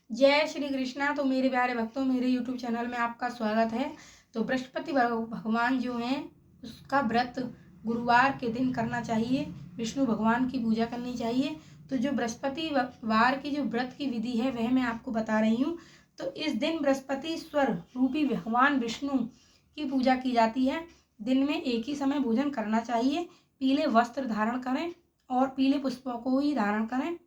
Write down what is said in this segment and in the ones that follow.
जय श्री कृष्णा। तो मेरे प्यारे भक्तों, मेरे YouTube चैनल में आपका स्वागत है। तो बृहस्पति भगवान जो हैं उसका व्रत गुरुवार के दिन करना चाहिए। विष्णु भगवान की पूजा करनी चाहिए। तो जो बृहस्पति वार की जो व्रत की विधि है वह मैं आपको बता रही हूँ। तो इस दिन बृहस्पति स्वर रूपी भगवान विष्णु की पूजा की जाती है। दिन में एक ही समय भोजन करना चाहिए। पीले वस्त्र धारण करें और पीले पुष्पों को ही धारण करें।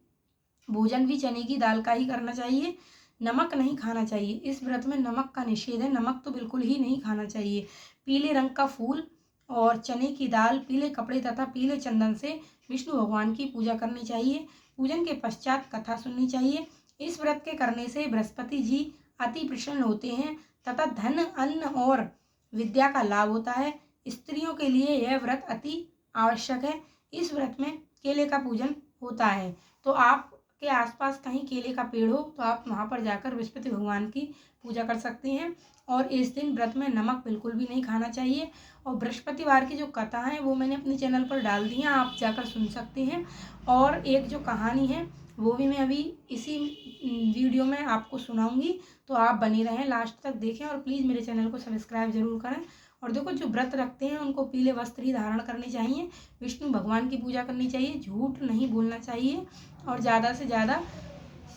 भोजन भी चने की दाल का ही करना चाहिए। नमक नहीं खाना चाहिए। इस व्रत में नमक का निषेध है। नमक तो बिल्कुल ही नहीं खाना चाहिए। पीले रंग का फूल और चने की दाल, पीले कपड़े तथा पीले चंदन से विष्णु भगवान की पूजा करनी चाहिए। पूजन के पश्चात कथा सुननी चाहिए। इस व्रत के करने से बृहस्पति जी अति प्रसन्न होते हैं तथा धन, अन्न और विद्या का लाभ होता है। स्त्रियों के लिए यह व्रत अति आवश्यक है। इस व्रत में केले का पूजन होता है। तो आप के आसपास कहीं केले का पेड़ हो तो आप वहां पर जाकर बृहस्पति भगवान की पूजा कर सकते हैं। और इस दिन व्रत में नमक बिल्कुल भी नहीं खाना चाहिए। और बृहस्पतिवार की जो कथा है वो मैंने अपने चैनल पर डाल दी है, आप जाकर सुन सकते हैं। और एक जो कहानी है वो भी मैं अभी इसी वीडियो में आपको सुनाऊंगी। तो आप बने रहें, लास्ट तक देखें और प्लीज़ मेरे चैनल को सब्सक्राइब जरूर करें। और देखो, जो व्रत रखते हैं उनको पीले वस्त्र ही धारण करने चाहिए। विष्णु भगवान की पूजा करनी चाहिए। झूठ नहीं बोलना चाहिए और ज़्यादा से ज़्यादा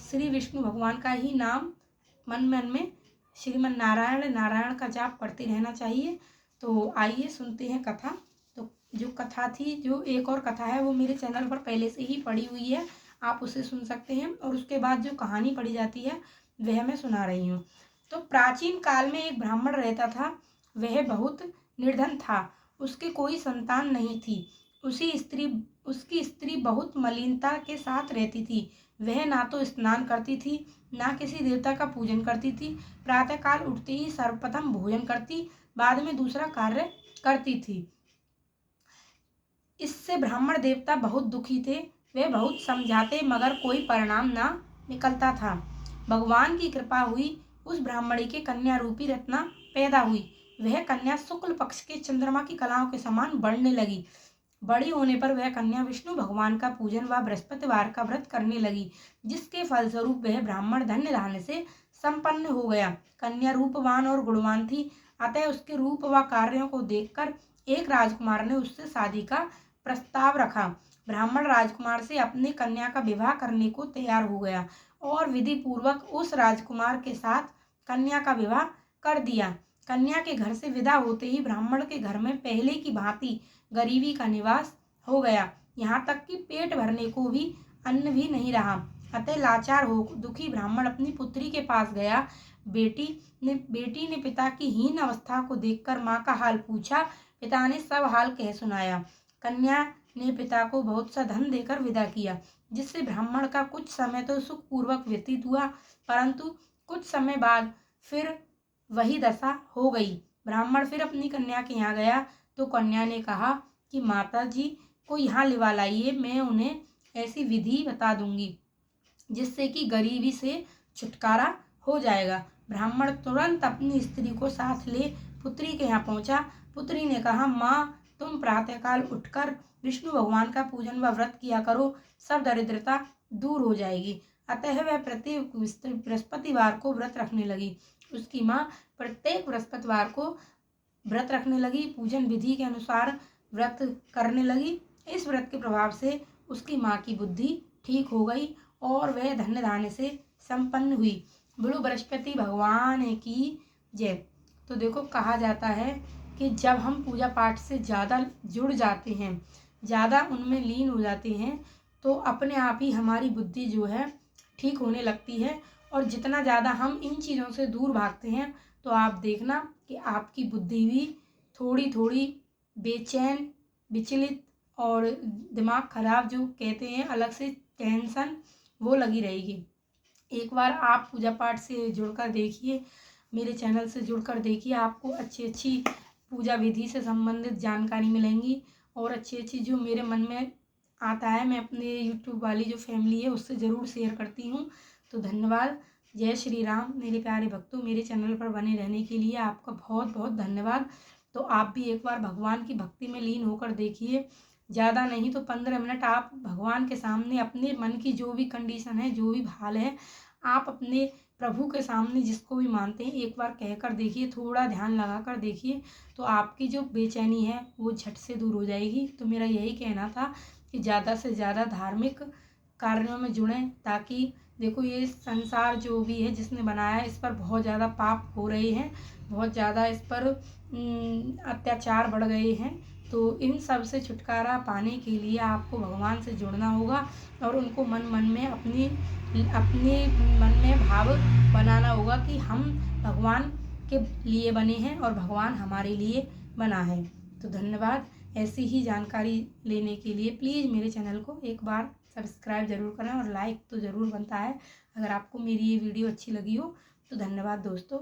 श्री विष्णु भगवान का ही नाम मन मन में श्रीमन नारायण नारायण का जाप पढ़ते रहना चाहिए। तो आइए सुनते हैं कथा। तो जो कथा थी, जो एक और कथा है वो मेरे चैनल पर पहले से ही पड़ी हुई है, आप उसे सुन सकते हैं। और उसके बाद जो कहानी पढ़ी जाती है वह मैं सुना रही हूँ। तो प्राचीन काल में एक ब्राह्मण रहता था। वह बहुत निर्धन था। उसके कोई संतान नहीं थी। उसकी स्त्री बहुत मलिनता के साथ रहती थी। वह ना तो स्नान करती थी, ना किसी देवता का पूजन करती थी। प्रातःकाल उठते ही सर्वप्रथम भोजन करती, बाद में दूसरा कार्य करती थी। इससे ब्राह्मण देवता बहुत दुखी थे। वे बहुत समझाते मगर कोई परिणाम ना निकलता था। भगवान की कृपा हुई। उस ब्राह्मणी के कन्या रूपी रत्ना पैदा हुई। वह कन्या शुक्ल पक्ष के चंद्रमा की कलाओं के समान बढ़ने लगी। बड़ी होने पर वह कन्या विष्णु भगवान का पूजन व बृहस्पतिवार का व्रत करने लगी, जिसके फलस्वरूप वह ब्राह्मण धन्य धान्य से संपन्न हो गया। कन्या रूपवान और गुणवान थी, अतः उसके रूप व कार्यों को देखकर एक राजकुमार ने उससे शादी का प्रस्ताव रखा। ब्राह्मण राजकुमार से अपनी कन्या का विवाह करने को तैयार हो गया और विधि पूर्वक उस राजकुमार के साथ कन्या का विवाह कर दिया। कन्या के घर से विदा होते ही ब्राह्मण के घर में पहले की भांति गरीबी का निवास हो गया। यहाँ तक कि पेट भरने को भी अन्न भी नहीं रहा। अतः लाचार हो दुखी ब्राह्मण अपनी पुत्री के पास गया। बेटी ने पिता की हीन अवस्था को देखकर माँ का हाल पूछा। पिता ने सब हाल कह सुनाया। कन्या ने पिता को बहुत सा धन देकर विदा किया, जिससे ब्राह्मण का कुछ समय तो सुखपूर्वक व्यतीत हुआ, परंतु कुछ समय बाद फिर वही दशा हो गई। ब्राह्मण फिर अपनी कन्या के यहाँ गया तो कन्या ने कहा कि माता जी को यहाँ लिवा लाइए, मैं उन्हें ऐसी विधि बता दूंगी जिससे कि गरीबी से छुटकारा हो जाएगा। ब्राह्मण तुरंत अपनी स्त्री को साथ ले पुत्री के यहाँ पहुंचा। पुत्री ने कहा, माँ, तुम प्रातःकाल उठकर विष्णु भगवान का पूजन व व्रत किया करो, सब दरिद्रता दूर हो जाएगी। अतः वह प्रत्येक बृहस्पतिवार को व्रत रखने लगी। उसकी माँ प्रत्येक बृहस्पतिवार को व्रत रखने लगी, पूजन विधि के अनुसार व्रत करने लगी। इस व्रत के प्रभाव से उसकी माँ की बुद्धि ठीक हो गई और वह धन्य धान्य से संपन्न हुई। बोलो बृहस्पति भगवान की जय। तो देखो, कहा जाता है कि जब हम पूजा पाठ से ज़्यादा जुड़ जाते हैं, ज़्यादा उनमें लीन हो जाते हैं, तो अपने आप ही हमारी बुद्धि जो है ठीक होने लगती है। और जितना ज़्यादा हम इन चीज़ों से दूर भागते हैं तो आप देखना कि आपकी बुद्धि भी थोड़ी थोड़ी बेचैन, विचलित और दिमाग खराब जो कहते हैं अलग से टेंशन, वो लगी रहेगी। एक बार आप पूजा पाठ से जुड़कर देखिए, मेरे चैनल से जुड़कर देखिए, आपको अच्छी अच्छी पूजा विधि से संबंधित जानकारी मिलेंगी और अच्छी अच्छी जो मेरे मन में आता है मैं अपने यूट्यूब वाली जो फैमिली है उससे ज़रूर शेयर करती हूँ। तो धन्यवाद। जय श्री राम। मेरे प्यारे भक्तों, मेरे चैनल पर बने रहने के लिए आपका बहुत बहुत धन्यवाद। तो आप भी एक बार भगवान की भक्ति में लीन होकर देखिए। ज़्यादा नहीं तो 15 मिनट आप भगवान के सामने अपने मन की जो भी कंडीशन है, जो भी हाल है, आप अपने प्रभु के सामने जिसको भी मानते हैं एक बार कह कर देखिए, थोड़ा ध्यान लगा कर देखिए, तो आपकी जो बेचैनी है वो झट से दूर हो जाएगी। तो मेरा यही कहना था कि ज़्यादा से ज़्यादा धार्मिक कार्यों में जुड़ें, ताकि देखो ये संसार जो भी है जिसने बनाया है, इस पर बहुत ज़्यादा पाप हो रहे हैं, बहुत ज़्यादा इस पर अत्याचार बढ़ गए हैं। तो इन सब से छुटकारा पाने के लिए आपको भगवान से जुड़ना होगा और उनको मन मन में अपने मन में भाव बनाना होगा कि हम भगवान के लिए बने हैं और भगवान हमारे लिए बना है। तो धन्यवाद। ऐसी ही जानकारी लेने के लिए प्लीज़ मेरे चैनल को एक बार सब्सक्राइब ज़रूर करें और लाइक तो ज़रूर बनता है। अगर आपको मेरी ये वीडियो अच्छी लगी हो तो धन्यवाद दोस्तों।